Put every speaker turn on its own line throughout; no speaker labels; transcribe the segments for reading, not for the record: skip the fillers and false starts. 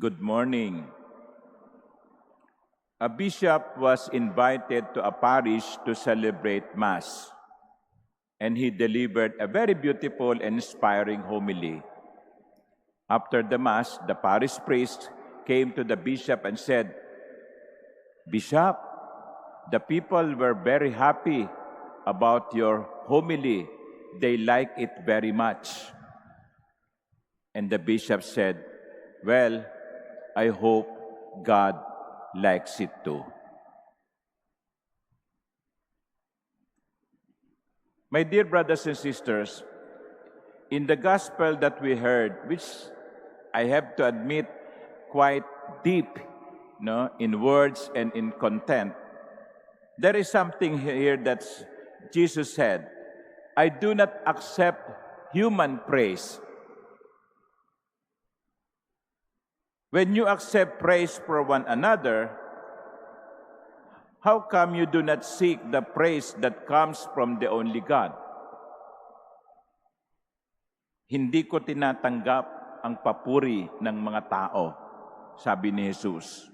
Good morning. A bishop was invited to a parish to celebrate Mass, and he delivered a very beautiful and inspiring homily. After the Mass, the parish priest came to the bishop and said, "Bishop, the people were very happy about your homily. They like it very much." And the bishop said, "Well, I hope God likes it too." My dear brothers and sisters, in the gospel that we heard, which I have to admit quite deep, in words and in content, there is something here that Jesus said, "I do not accept human praise." When you accept praise for one another, how come you do not seek the praise that comes from the only God? Hindi ko tinatanggap ang papuri ng mga tao, sabi ni Jesus.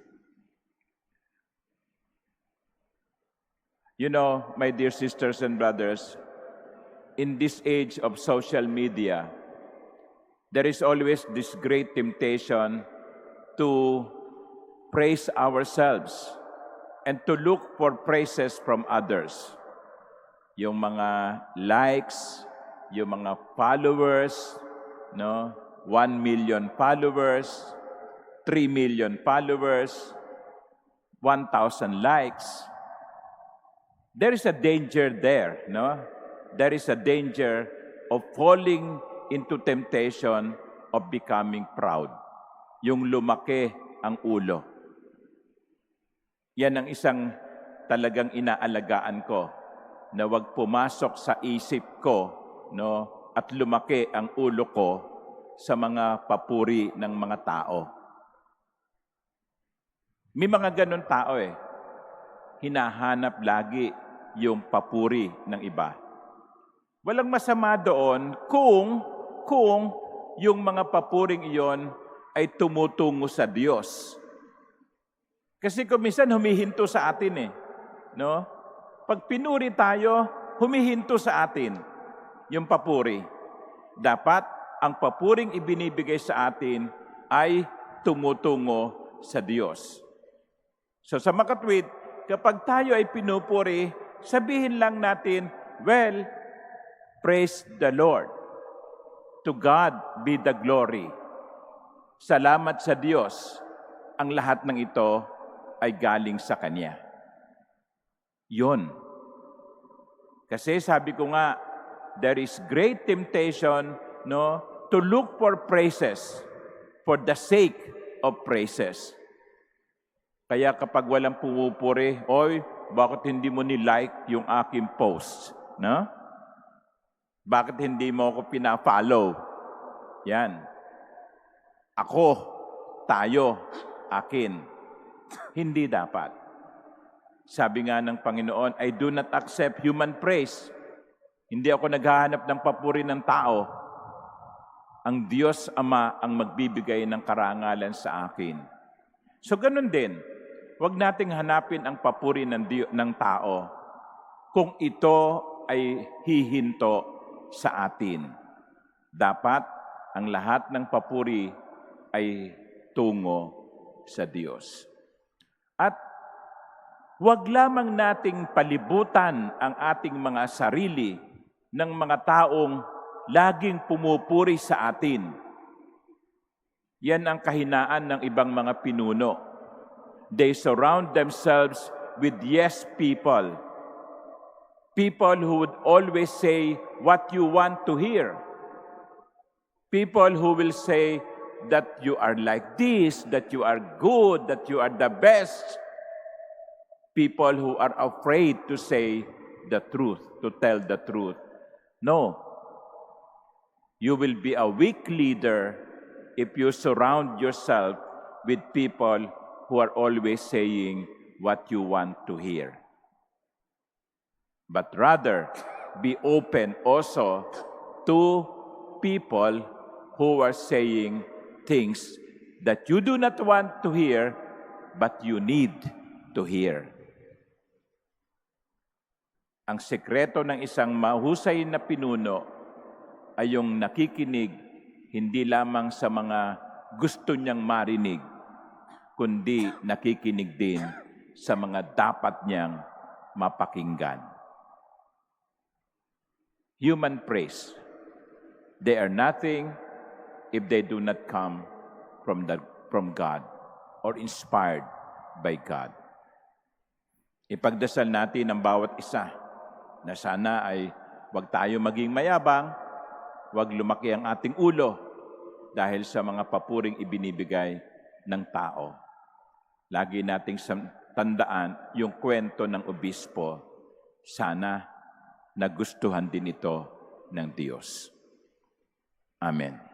You know, my dear sisters and brothers, in this age of social media, there is always this great temptation to praise ourselves and to look for praises from others. Yung mga likes, yung mga followers, 1 million followers, 3 million followers, 1,000 likes. There is a danger there, There is a danger of falling into temptation of becoming proud. Yung lumaki ang ulo. Yan ang isang talagang inaalagaan ko, na wag pumasok sa isip ko, at lumaki ang ulo ko sa mga papuri ng mga tao. May mga ganun tao hinahanap lagi yung papuri ng iba. Walang masama doon kung yung mga papuring iyon ay tumutungo sa Diyos. Kasi kung minsan humihinto sa atin Pag pinuri tayo, humihinto sa atin yung papuri. Dapat ang papuring ibinibigay sa atin ay tumutungo sa Diyos. So sa makatwid, kapag tayo ay pinupuri, sabihin lang natin, well, praise the Lord. To God be the glory. Salamat sa Diyos, ang lahat ng ito ay galing sa Kanya. Yun. Kasi sabi ko nga, there is great temptation, to look for praises for the sake of praises. Kaya kapag walang pumupuri, "Oy, bakit hindi mo ni-like yung aking post?" Bakit hindi mo ako pina-follow? Yan. Ako, tayo, akin. Hindi dapat. Sabi nga ng Panginoon, "I do not accept human praise." Hindi ako naghahanap ng papuri ng tao. Ang Diyos Ama ang magbibigay ng karangalan sa akin. So ganun din, huwag nating hanapin ang papuri ng tao kung ito ay hihinto sa atin. Dapat ang lahat ng papuri ay tungo sa Diyos. At huwag lamang nating palibutan ang ating mga sarili ng mga taong laging pumupuri sa atin. Yan ang kahinaan ng ibang mga pinuno. They surround themselves with yes people. People who would always say what you want to hear. People who will say that you are like this, that you are good, that you are the best. People who are afraid to say the truth, to tell the truth. No. You will be a weak leader if you surround yourself with people who are always saying what you want to hear. But rather, be open also to people who are saying things that you do not want to hear, but you need to hear. Ang sekreto ng isang mahusay na pinuno ay yung nakikinig hindi lamang sa mga gusto niyang marinig, kundi nakikinig din sa mga dapat niyang mapakinggan. Human praise. They are nothing if they do not come from God or inspired by God. Ipagdasal natin ang bawat isa na sana ay huwag tayo maging mayabang, huwag lumaki ang ating ulo dahil sa mga papuring ibinibigay ng tao. Lagi nating tandaan yung kwento ng obispo. Sana nagustuhan din ito ng Diyos. Amen.